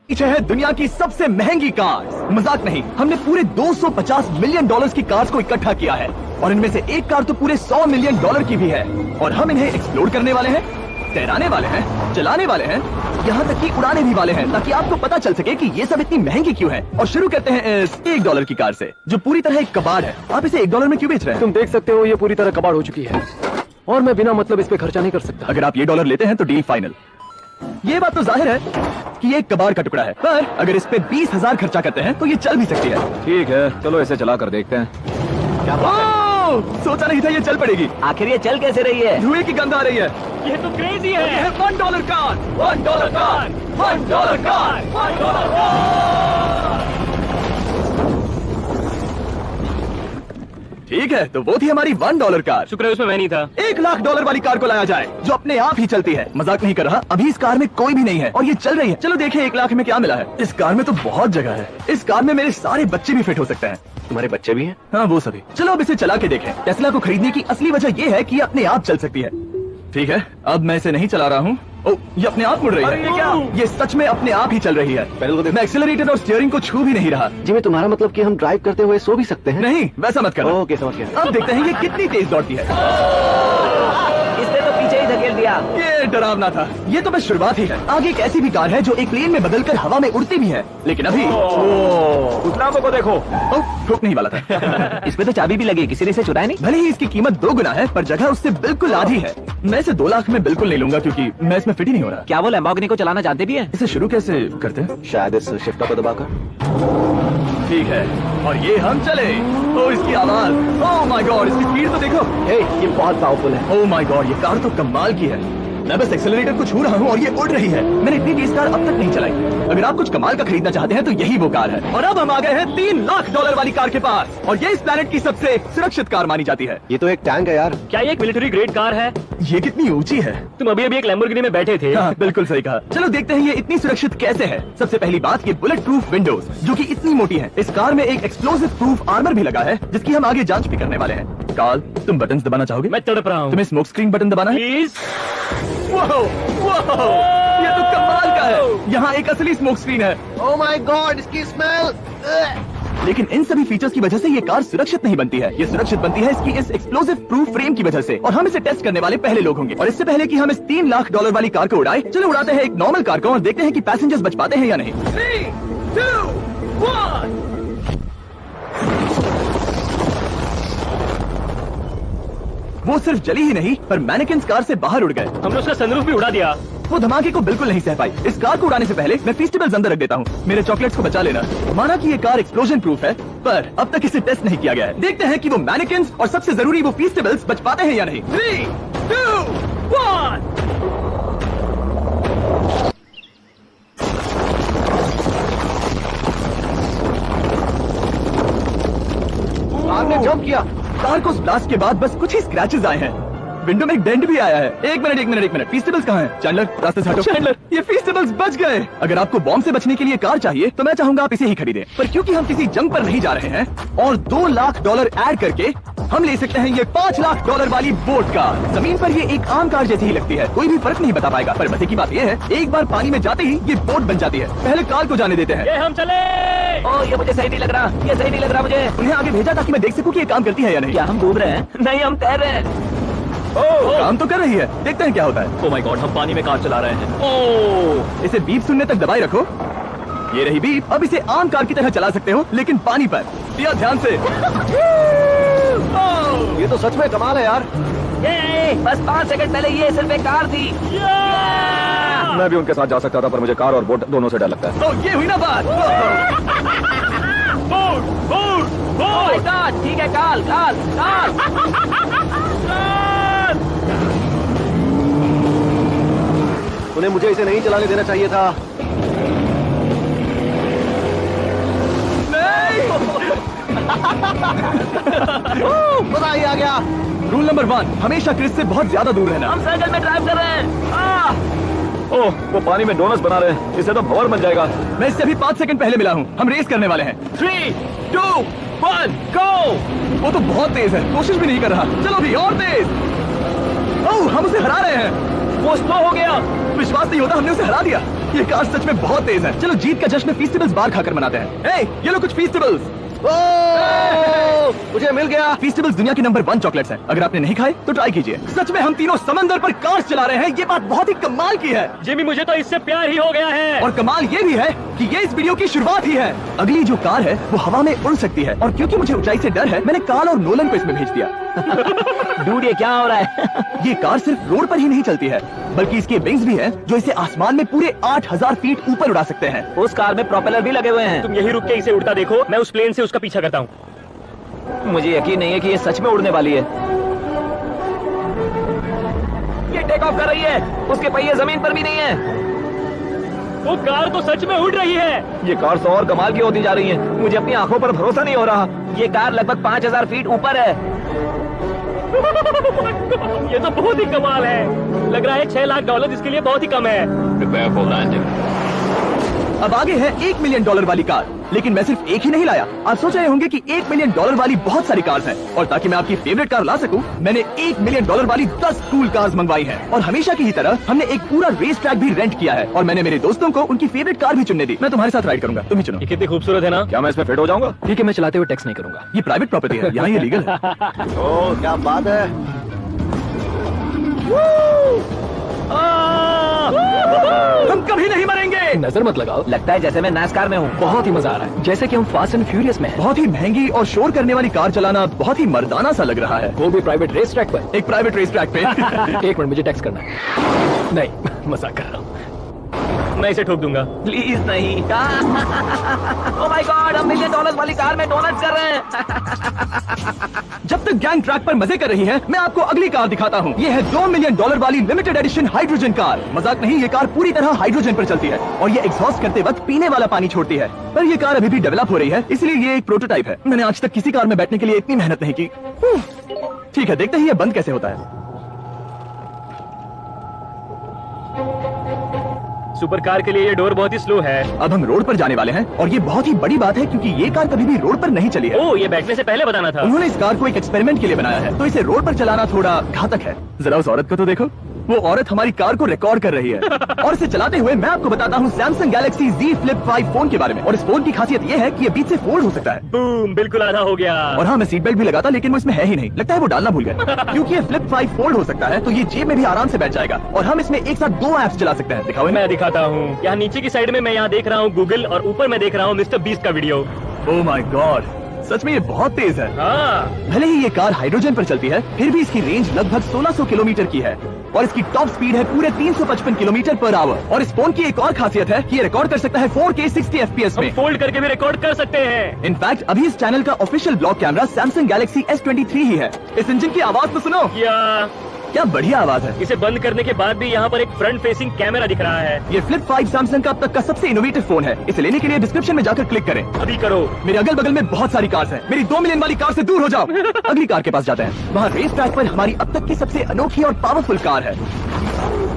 पीछे है दुनिया की सबसे महंगी कार। मजाक नहीं, हमने पूरे 250 मिलियन डॉलर्स की कार्स को इकट्ठा किया है और इनमें से एक कार तो पूरे 100 मिलियन डॉलर की भी है। और हम इन्हें एक्सप्लोर करने वाले हैं, तैराने वाले हैं, चलाने वाले हैं, यहाँ तक कि उड़ाने भी वाले हैं, ताकि आपको पता चल सके कि ये सब इतनी महंगी क्यों है। और शुरू करते हैं इस $1 की कार से, जो पूरी तरह एक कबाड़ है। आप इसे $1 में क्यों बेच रहे हैं? तुम देख सकते हो ये पूरी तरह कबाड़ हो चुकी है और मैं बिना मतलब इस पे खर्चा नहीं कर सकता। अगर आप ये $1 लेते हैं तो डील फाइनल। ये बात तो जाहिर है कि ये एक कबाड़ का टुकड़ा है, पर अगर इस पे 20,000 खर्चा करते हैं तो ये चल भी सकती है। ठीक है, चलो इसे चला कर देखते हैं। क्या सोचा नहीं था ये चल पड़ेगी। आखिर ये चल कैसे रही है? धुएं की गंध आ रही है। ये तो क्रेजी है। ये है $1 कार, $1 कार, $1 कार, $1 कार। ठीक है, तो वो थी हमारी $1 कार। शुक्र है उसमें मैं नहीं था। $1,00,000 वाली कार को लाया जाए जो अपने आप ही चलती है। मजाक नहीं कर रहा, अभी इस कार में कोई भी नहीं है और ये चल रही है। चलो देखिए 1 लाख में क्या मिला है। इस कार में तो बहुत जगह है। इस कार में मेरे सारे बच्चे भी फिट हो सकते हैं। तुम्हारे बच्चे भी हैं? हाँ, वो सभी। चलो अब इसे चला के देखें। टेस्ला को खरीदने की असली वजह ये है कि ये अपने आप चल सकती है। ठीक है, अब मैं इसे नहीं चला रहा हूँ। ओ, ये अपने आप मुड़ रही है। ये क्या? ये सच में अपने आप ही चल रही है। मैं एक्सीलरेटर और स्टीयरिंग को छू भी नहीं रहा। जिमी, तुम्हारा मतलब कि हम ड्राइव करते हुए सो भी सकते हैं? नहीं, वैसा मत करो। ओके, समझ गया। अब देखते हैं ये कितनी तेज दौड़ती है। इसने तो पीछे ही धकेल दिया। ये डरावना था। ये तो बस शुरुआत ही है। आगे एक ऐसी भी कार है जो एक प्लेन में बदलकर हवा में उड़ती भी है, लेकिन अभी कुतराबों को देखो। ठोकने ही वाला था। इसमें तो चाबी भी लगी, किसी ने इसे चुराया नहीं। भले ही इसकी कीमत 2 गुना है, पर जगह उससे बिल्कुल आधी है। मैं इसे 2 लाख में बिल्कुल नहीं लूंगा क्योंकि मैं इसमें फिट ही नहीं हो रहा। क्या वो लैम्बोर्गिनी को चलाना जानते भी है? इसे शुरू कैसे करते हैं? शायद इस शिफ्टर को दबाकर। ठीक है, और ये हम चले। ओ, इसकी आवाज, ओह माय गॉड, इसकी स्पीड तो देखो। हे, ये बहुत पावरफुल है। ओह माय गॉड, ये कार तो कमाल की है। मैं बस एक्सेलरेटर को छू रहा हूँ और ये उड़ रही है। मैंने इतनी तेज कार अब तक नहीं चलाई। अगर आप कुछ कमाल का खरीदना चाहते हैं तो यही वो कार है। और अब हम आ गए हैं $3,00,000 वाली कार के पास, और ये इस प्लेनेट की सबसे सुरक्षित कार मानी जाती है। ये तो एक टैंक है यार। क्या ये एक मिलिट्री ग्रेड कार है? ये कितनी ऊंची है। तुम अभी एक लैम्बोर्गिनी में बैठे थे। हाँ, बिल्कुल सही कहा। चलो देखते हैं ये इतनी सुरक्षित कैसे है। सबसे पहली बात, ये बुलेट प्रूफ विंडोज जो कि इतनी मोटी है। इस कार में एक एक्सप्लोसिव प्रूफ आर्मर भी लगा है, जिसकी हम आगे जांच भी करने वाले हैं। कार्ल, तुम बटन दबाना चाहोगे? मैं तड़प रहा हूँ। तुम्हें स्मोक स्क्रीन बटन दबाना है? प्लीज। ये तो कमाल का है। यहाँ एक असली स्मोक स्क्रीन है। ओह माय गॉड, इसकी स्मेल। लेकिन इन सभी फीचर्स की वजह से ये कार सुरक्षित नहीं बनती है। ये सुरक्षित बनती है इसकी इस एक्सप्लोसिव प्रूफ फ्रेम की वजह से, और हम इसे टेस्ट करने वाले पहले लोग होंगे। और इससे पहले कि हम इस $3,00,000 वाली कार को उड़ाए, चलो उड़ाते हैं एक नॉर्मल कार को और देखते हैं कि पैसेंजर्स बच पाते हैं या नहीं। 3, 2, 1। वो सिर्फ जली ही नहीं, पर मैनेकिन्स कार से बाहर उड़ गए। हमने उसका सनरूफ भी उड़ा दिया। वो धमाके को बिल्कुल नहीं सह पाई। इस कार को उड़ाने से पहले मैं फेस्टिवल्स अंदर रख देता हूँ। मेरे चॉकलेट्स को बचा लेना। माना कि ये कार एक्सप्लोजन प्रूफ है, पर अब तक इसे टेस्ट नहीं किया गया है। देखते हैं कि वो मैनेकिन्स और सबसे जरूरी वो फेस्टिवल्स बच पाते हैं या नहीं। 3, 2, 1। कार ने जंप किया। कार को ब्लास्ट के बाद बस कुछ ही स्क्रैचेस आए हैं। विंडो में एक डेंट भी आया है। एक मिनट, फेस्टिवल्स कहाँ हैं? चैंडलर, रास्ते से हटो। चैंडलर, ये फेस्टिवल्स बच गए। अगर आपको बॉम्ब से बचने के लिए कार चाहिए तो मैं चाहूंगा आप इसे ही खरीदें। पर क्योंकि हम किसी जंग पर नहीं जा रहे हैं और $2,00,000 ऐड करके हम ले सकते हैं ये $5,00,000 वाली बोट कार। जमीन पर ये एक आम कार जैसी ही लगती है, कोई भी फर्क नहीं बता पाएगा। पर मजे की बात ये है, एक बार पानी में जाते ही ये बोट बन जाती है। पहले कार को जाने देते हैं। ये हम चले। ओह, ये मुझे सही नहीं लग रहा। ये सही नहीं लग रहा मुझे। उन्हें आगे भेजा ताकि मैं देख सकूं कि ये काम करती है या नहीं। क्या हम डूब रहे हैं? नहीं, हम तैर रहे हैं। काम तो कर रही है, देखते हैं क्या होता है। ओह माय गॉड, हम पानी में कार चला रहे हैं। ओह, इसे बीप सुनने तक दबाए रखो। ये रही बीप। अब इसे आम कार की तरह चला सकते हो, लेकिन पानी पर। दिया ध्यान से। ये तो सच में कमाल है यार। ये बस 5 सेकंड पहले ये सिर्फ एक कार थी। मैं भी उनके साथ जा सकता था, पर मुझे कार और बोट दोनों से डर लगता है। तो ये हुई ना बात। ओह माय गॉड, ठीक है, काल। उन्हें मुझे इसे नहीं चलाने देना चाहिए था। मजा ही आ गया। रूल नंबर 1, हमेशा क्रिस से बहुत ज्यादा दूर रहना। हम सर्कल में ड्राइव कर रहे हैं। ओह, वो पानी में डोनट्स बना रहे हैं। इससे तो भंवर बन जाएगा। मैं इससे अभी 5 सेकंड पहले मिला हूँ। हम रेस करने वाले हैं। 3, 2, 1, गो। वो तो बहुत तेज है, कोशिश भी नहीं कर रहा। चलो भी और तेज। ओह, हम उसे हरा रहे हैं। वो स्लो हो गया। विश्वास नहीं होता, हमने उसे हरा दिया। ये कार सच में बहुत तेज है। चलो जीत का जश्न फीस्टेबल्स बार खाकर मनाते हैं। ये लो कुछ फीस्टेबल्स। मुझे मिल गया। फीस्टेबल्स दुनिया के नंबर 1 चॉकलेट्स हैं। अगर आपने नहीं खाए तो ट्राई कीजिए। सच में हम तीनों समंदर पर कार्स चला रहे हैं। ये बात बहुत ही कमाल की है। जिमी, मुझे तो इससे प्यार ही हो गया है। और कमाल ये भी है कि ये इस वीडियो की शुरुआत ही है। अगली जो कार है वो हवा में उड़ सकती है, और क्योंकि मुझे ऊंचाई से डर है मैंने कार्ल और नोलन को इसमें भेज दिया। डूड, ये क्या हो रहा है? ये कार सिर्फ रोड पर ही नहीं चलती है, बल्कि इसके विंग्स भी हैं जो इसे आसमान में पूरे 8000 फीट ऊपर उड़ा सकते हैं। उस कार में प्रोपेलर भी लगे हुए हैं। तुम यही रुक के इसे उड़ता देखो, मैं उस प्लेन से उसका पीछा करता हूँ। मुझे यकीन नहीं है कि ये सच में उड़ने वाली है। ये टेक ऑफ कर रही है, उसके पहिए जमीन पर भी नहीं है। वो कार तो सच में उड़ रही है। ये कार तो और कमाल की होती जा रही है। मुझे अपनी आंखों पर भरोसा नहीं हो रहा। ये कार लगभग 5000 फीट ऊपर है। ये तो बहुत ही कमाल है। लग रहा है $6 लाख इसके लिए बहुत ही कम है। Prepare for landing. अब आगे है $1 मिलियन वाली कार, लेकिन मैं सिर्फ एक ही नहीं लाया। आप सोच रहे होंगे कि $1 मिलियन वाली बहुत सारी कार्स हैं, और ताकि मैं आपकी फेवरेट कार ला सकूं, मैंने $1 मिलियन वाली 10 कूल कार्स मंगवाई हैं। और हमेशा की ही तरह हमने एक पूरा रेस ट्रैक भी रेंट किया है, और मैंने मेरे दोस्तों को उनकी फेवरेट कार भी चुनने दी। मैं तुम्हारे साथ राइड करूंगा, तुम ही चुनो। ये कितनी खूबसूरत है ना। क्या मैं इसमें फिट हो जाऊंगा? ठीक है, मैं चलाते हुए टैक्स नहीं करूंगा। ये प्राइवेट प्रॉपर्टी है, यहाँ ये लीगल है। ओह, क्या बात है। हम कभी नहीं मरेंगे। नजर मत लगाओ, लगता है जैसे मैं नासकार में हूँ। बहुत ही मजा आ रहा है, जैसे कि हम फास्ट एंड फ्यूरियस में हैं। बहुत ही महंगी और शोर करने वाली कार चलाना बहुत ही मर्दाना सा लग रहा है। वो भी प्राइवेट रेस ट्रैक पर। एक प्राइवेट रेस ट्रैक पे। एक मिनट, मुझे टैक्स करना है। नहीं, मजाक कर रहा हूँ। मैं इसे ठोक दूंगा। प्लीज नहीं। ओह माय गॉड, हम $1 मिलियन वाली कार में डोनट्स कर रहे हैं। जब तक गैंग ट्रैक पर मजे कर रही है, मैं आपको अगली कार दिखाता हूँ। ये है $2 मिलियन वाली लिमिटेड एडिशन हाइड्रोजन कार। मजाक नहीं, ये कार पूरी तरह हाइड्रोजन पर चलती है, और ये एग्जॉस्ट करते वक्त पीने वाला पानी छोड़ती है। पर ये कार अभी भी डेवलप हो रही है, इसलिए ये एक प्रोटोटाइप है। मैंने आज तक किसी कार में बैठने के लिए इतनी मेहनत नहीं की। ठीक है, देखते ही ये बंद कैसे होता है। सुपर कार के लिए ये डोर बहुत ही स्लो है। अब हम रोड पर जाने वाले हैं, और ये बहुत ही बड़ी बात है क्योंकि ये कार कभी भी रोड पर नहीं चली है। ओह, ये बैठने से पहले बताना था। उन्होंने इस कार को एक एक्सपेरिमेंट के लिए बनाया है, तो इसे रोड पर चलाना थोड़ा घातक है। जरा उस औरत को तो देखो, वो औरत हमारी कार को रिकॉर्ड कर रही है। और इसे चलाते हुए मैं आपको बताता हूँ Samsung Galaxy Z Flip 5 phone के बारे में। और इस फोन की खासियत ये है कि ये बीच से फोल्ड हो सकता है। बूम, बिल्कुल आधा हो गया। और हाँ, मैं सीट बेल्ट भी लगा था, लेकिन वो इसमें है ही नहीं। लगता है वो डालना भूल गए। क्योंकि ये Flip 5 फोल्ड हो सकता है, तो ये जेब में भी आराम से बैठ जाएगा, और हम इसमें एक साथ 2 ऐप्स चला सकते हैं। दिखाओ। मैं दिखाता हूँ। यहाँ नीचे की साइड में मैं यहाँ देख रहा हूँ गूगल, और ऊपर मैं देख रहा हूँ मिस्टर बीस्ट का वीडियो। ओह माय गॉड, सच में ये बहुत तेज है। हाँ, भले ही ये कार हाइड्रोजन पर चलती है, फिर भी इसकी रेंज लगभग 1600 किलोमीटर की है, और इसकी टॉप स्पीड है पूरे 355 किलोमीटर पर आवर। और इस फोन की एक और खासियत है कि ये रिकॉर्ड कर सकता है 4K 60 FPS में। फोल्ड करके भी रिकॉर्ड कर सकते हैं। इनफैक्ट अभी इस चैनल का official blog camera Samsung Galaxy S23 ही है। इस इंजन की आवाज तो सुनो, क्या बढ़िया आवाज है। इसे बंद करने के बाद भी यहाँ पर एक फ्रंट फेसिंग कैमरा दिख रहा है। ये Flip 5 सैमसंग का अब तक का सबसे इनोवेटिव फोन है। इसे लेने के लिए डिस्क्रिप्शन में जाकर क्लिक करें। अभी करो। मेरे अगल बगल में बहुत सारी कार्स हैं। मेरी $2 मिलियन वाली कार से दूर हो जाओ। अगली कार के पास जाते हैं। वहाँ रेस ट्रैक पर हमारी अब तक की सबसे अनोखी और पावरफुल कार है।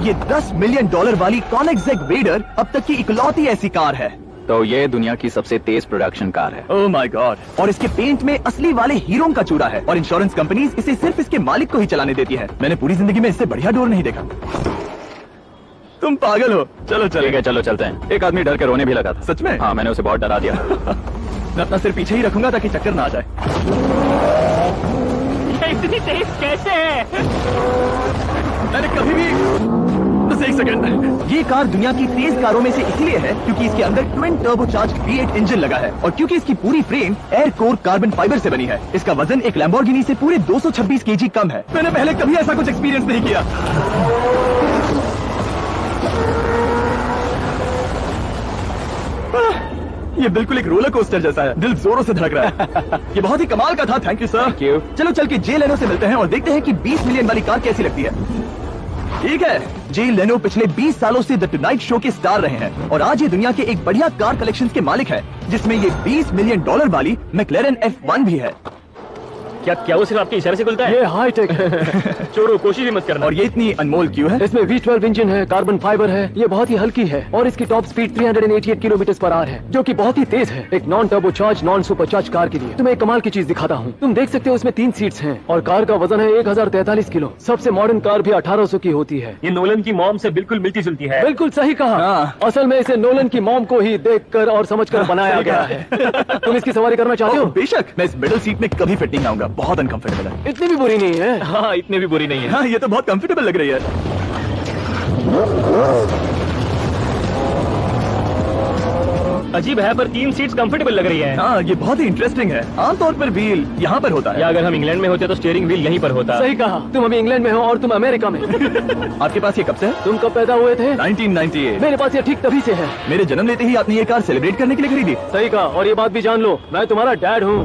ये $10 मिलियन वाली Koenigsegg Raider अब तक की इकलौती ऐसी कार है। तो ये दुनिया की सबसे तेज प्रोडक्शन कार है। ओह माय गॉड, और इसके पेंट में असली वाले हीरो का चूड़ा है, और इंश्योरेंस कंपनीज इसे सिर्फ इसके मालिक को ही चलाने देती है। मैंने पूरी जिंदगी में इससे बढ़िया डोर नहीं देखा। तुम पागल हो। चलो ठीक है, चलो चलते हैं। एक आदमी डर के रोने भी लगा था। सच में? हाँ, मैंने उसे बहुत डरा दिया। मैं अपना सिर पीछे ही रखूंगा ताकि चक्कर ना आ जाए। इतनी तेज कैसे है? मैंने कभी भी बस एक सेकंड। ये कार दुनिया की तेज कारों में से इसलिए है क्योंकि इसके अंदर ट्विन टर्बोचार्ज V8 इंजन लगा है, और क्योंकि इसकी पूरी frame air core carbon fibre से बनी है। इसका वजन एक लैम्बोर्गिनी से पूरे 226 kg कम है। मैंने पहले कभी ऐसा कुछ एक्सपीरियंस नहीं किया। ये बिल्कुल एक रोलर कोस्टर जैसा है। दिल जोरों से धड़क रहा है। ये बहुत ही कमाल का था। Thank you sir. Thank you. चलो चल के जे लेनो से मिलते हैं और देखते हैं कि 20 मिलियन वाली कार कैसी लगती है। ठीक है, जे लेनो पिछले 20 सालों से द टुनाइट शो के स्टार रहे हैं, और आज ये दुनिया के एक बढ़िया कार कलेक्शन के मालिक है, जिसमें ये $20 मिलियन वाली मैक्लेरन F1 भी है। क्या वो सिर्फ आपके इशारे से खुलता है? ये हाई टेक है। छोड़ो, कोशिश भी मत करना। और ये इतनी अनमोल क्यों है? इसमें V12 इंजन है, कार्बन फाइबर है, ये बहुत ही हल्की है और इसकी टॉप स्पीड 388 किलोमीटर/आवर है, जो कि बहुत ही तेज है एक non turbocharge non supercharge car के लिए। तुम्हें एक कमाल की चीज दिखाता हूँ। तुम देख सकते हो इसमें 3 सीट्स हैं और कार का वजन है 1043 किलो। सबसे मॉडर्न कार भी 1800 की होती है। ये नोलन की मॉम से बिल्कुल मिलती जुलती है। बिल्कुल सही कहा। हाँ। असल में इसे नोलन की मॉम को ही देखकर और समझकर बनाया गया है। तुम इसकी सवारी करना चाहते हो? बेशक, मैं इस मिडिल सीट में कभी फिट नहीं आऊंगा, बहुत अनकंफर्टेबल है। इतनी भी बुरी नहीं है। हाँ, इतने भी बुरी नहीं है। हाँ, ये तो बहुत कंफर्टेबल लग रही है। अजीब है, पर 3 सीट्स कंफर्टेबल लग रही है। हाँ, ये बहुत ही इंटरेस्टिंग है। आमतौर पर व्हील यहाँ पर होता या है। अगर हम इंग्लैंड में होते तो स्टीयरिंग व्हील यहीं पर होता। सही कहा। तुम अभी इंग्लैंड में हो और तुम अमेरिका में। आपके पास ये कब से है? तुम कब पैदा हुए थे? 1998। मेरे पास ये ठीक तभी से है। मेरे जन्म लेते ही आपने ये कार सेलिब्रेट करने के लिए खरीदी। सही कहा। और ये बात भी जान लो, मैं तुम्हारा डैड हूँ।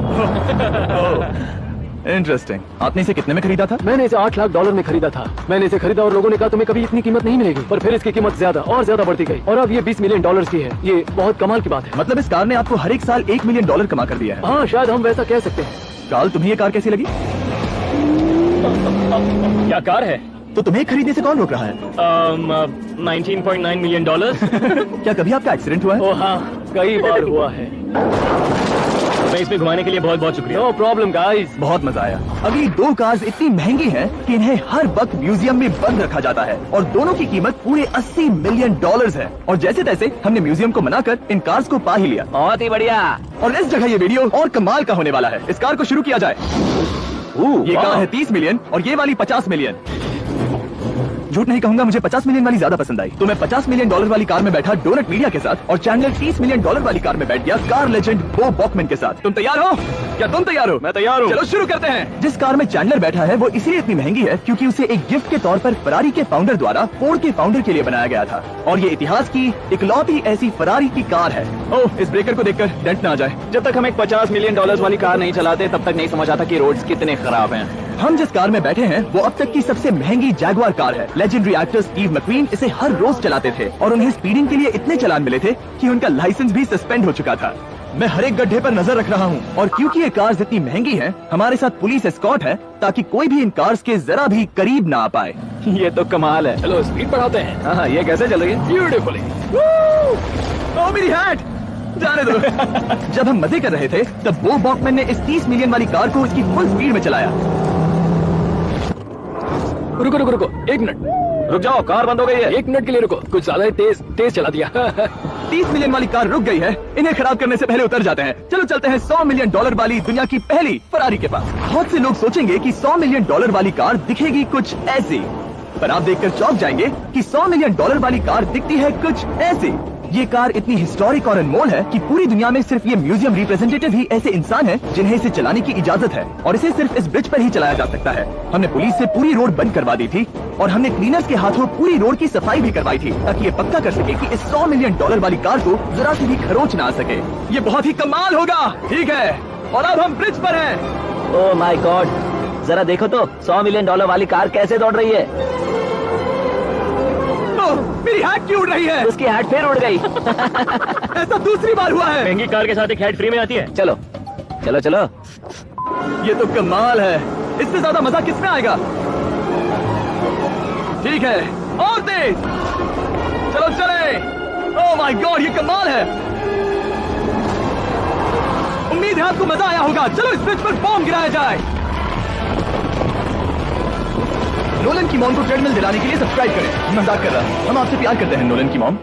इंटरेस्टिंग। आपने इसे कितने में खरीदा था? मैंने इसे $8 लाख में खरीदा था। मैंने इसे खरीदा और लोगों ने कहा तुम्हें कभी इतनी कीमत नहीं मिलेगी, पर फिर इसकी कीमत ज्यादा और ज्यादा बढ़ती गई और अब ये $20 मिलियन की है। ये बहुत कमाल की बात है। मतलब इस कार ने आपको हर एक साल $1 मिलियन कमा कर दिया है। हाँ, शायद हम वैसा कह सकते हैं। काल, तुम्हें ये कार कैसी लगी? क्या कार है? तो तुम्हें खरीदने से कौन रोक रहा है? 19.9 मिलियन डॉलर। क्या कभी आपका एक्सीडेंट हुआ है? ओ हाँ, कई बार हुआ है। मैं इसमें घुमाने के लिए बहुत बहुत शुक्रिया। No problem guys. बहुत मजा आया। अगली 2 कार्स इतनी महंगी हैं कि इन्हें हर वक्त म्यूजियम में बंद रखा जाता है और दोनों की कीमत पूरे $80 मिलियन है। और जैसे तैसे हमने म्यूजियम को मनाकर इन कार्स को पा ही लिया। बहुत ही बढ़िया। और इस जगह ये वीडियो और कमाल का होने वाला है। इस कार को शुरू किया जाए। ये कार है 30 मिलियन और ये वाली 50 मिलियन। झूठ नहीं कहूंगा, मुझे 50 मिलियन वाली ज्यादा पसंद आई। तो मैं $50 मिलियन वाली कार में बैठा डोनट मीडिया के साथ और चैंडलर $30 मिलियन वाली कार में बैठ गया कार लेजेंड बो बॉकमैन के साथ। तुम तैयार हो? क्या तुम तैयार हो? मैं तैयार हूँ। चलो शुरू करते हैं। जिस कार में चैंडलर बैठा है वो इसलिए इतनी महंगी है क्योंकि उसे एक गिफ्ट के तौर पर फरारी के फाउंडर द्वारा फोर्ड के फाउंडर के लिए बनाया गया था और ये इतिहास की इकलौती ऐसी फरारी की कार है। ओह, इस ब्रेकर को देखकर डेंट ना आ जाए। जब तक हम एक $50 मिलियन वाली कार नहीं चलाते तब तक नहीं समझ आता कि रोड्स कितने खराब हैं। हम जिस कार में बैठे हैं वो अब तक की सबसे महंगी जैगुआर कार है। लेजेंडरी एक्टर स्टीव मैक्वीन इसे हर रोज चलाते थे और उन्हें स्पीडिंग के लिए इतने चालान मिले थे कि उनका लाइसेंस भी सस्पेंड हो चुका था। मैं हर एक गड्ढे पर नजर रख रहा हूँ और क्योंकि ये कार्स इतनी महंगी हैं, हमारे साथ पुलिस एस्कॉर्ट है ताकि कोई भी इन कार्स के जरा भी करीब ना आ पाए। ये तो कमाल है। चलो स्पीड बढ़ाते हैं। हाँ, ये कैसे चल रही है? ब्यूटीफुली। ओह, मेरी हैट! जाने दो। जब हम मजे कर रहे थे तब बो बॉकमैन ने इस 30 मिलियन वाली कार को उसकी फुल स्पीड में चलाया। रुको रुको रुको, 1 मिनट। रुक जाओ, कार बंद हो गई है। 1 मिनट के लिए रुको, कुछ ज्यादा ही तेज चला दिया। 30 मिलियन वाली कार रुक गई है। इन्हें खराब करने से पहले उतर जाते हैं। चलो चलते हैं $100 मिलियन वाली दुनिया की पहली फरारी के पास। बहुत से लोग सोचेंगे कि $100 मिलियन वाली कार दिखेगी कुछ ऐसी, पर आप देखकर चौंक जाएंगे कि $100 मिलियन वाली कार दिखती है कुछ ऐसी। ये कार इतनी हिस्टोरिक और अनमोल है कि पूरी दुनिया में सिर्फ ये म्यूजियम रिप्रेजेंटेटिव ही ऐसे इंसान हैं जिन्हें इसे चलाने की इजाजत है और इसे सिर्फ इस ब्रिज पर ही चलाया जा सकता है। हमने पुलिस से पूरी रोड बंद करवा दी थी और हमने क्लीनर्स के हाथों पूरी रोड की सफाई भी करवाई थी ताकि ये पक्का कर सके कि इस $100 मिलियन वाली कार को जरा सी भी खरोच ना आ सके। ये बहुत ही कमाल होगा। ठीक है, और अब हम ब्रिज पर हैं। ओह माय गॉड, जरा देखो तो $100 मिलियन वाली कार कैसे दौड़ रही है। मेरी हैट क्यों उड़ रही है? उसकी हैट फिर उड़ गई। ऐसा दूसरी बार हुआ है। महंगी कार के साथ एक हैट फ्री में आती है। चलो चलो चलो। ये तो कमाल है। इससे ज्यादा मजा किसमें आएगा? ठीक है, और तेज। चलो चले। ओह माय गॉड, ये कमाल है। उम्मीद है आपको मजा आया होगा। चलो इस ब्रिज पर बॉम्ब गिराया जाए। नोलन की मॉम को ट्रेडमिल दिलाने के लिए सब्सक्राइब करें। मजाक कर रहा हूं, हम आपसे प्यार करते हैं नोलन की मॉम।